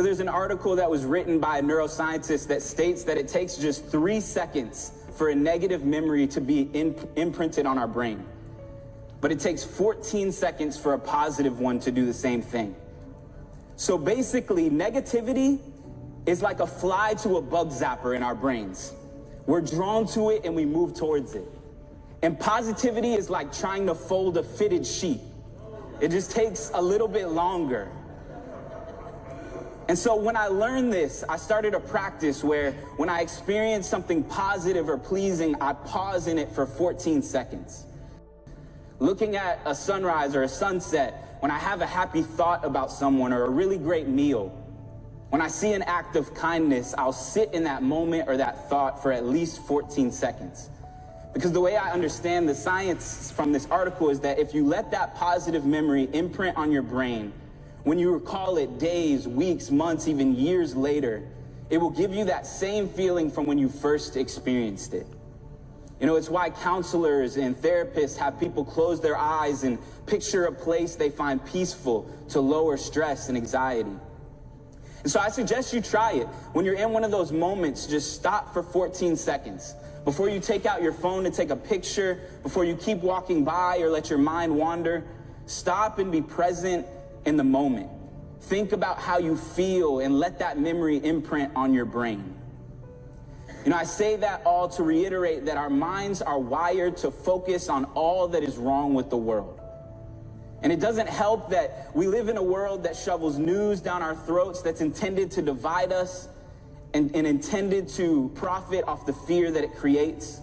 There's an article that was written by a neuroscientist that states that it takes just 3 seconds for a negative memory to be imprinted on our brain. But it takes 14 seconds for a positive one to do the same thing. So basically, negativity is like a fly to a bug zapper in our brains. We're drawn to it and we move towards it. And positivity is like trying to fold a fitted sheet. It just takes a little bit longer. And so when I learned this, I started a practice where when I experience something positive or pleasing, I pause in it for 14 seconds. Looking at a sunrise or a sunset, when I have a happy thought about someone or a really great meal, when I see an act of kindness, I'll sit in that moment or that thought for at least 14 seconds. Because the way I understand the science from this article is that if you let that positive memory imprint on your brain, when you recall it days, weeks, months, even years later, it will give you that same feeling from when you first experienced it. It's why counselors and therapists have people close their eyes and picture a place they find peaceful to lower stress and anxiety. And so I suggest you try it. When you're in one of those moments, just stop for 14 seconds. Before you take out your phone to take a picture, before you keep walking by or let your mind wander, stop and be present in the moment. Think about how you feel and let that memory imprint on your brain. I say that all to reiterate that our minds are wired to focus on all that is wrong with the world. And it doesn't help that we live in a world that shovels news down our throats that's intended to divide us and intended to profit off the fear that it creates.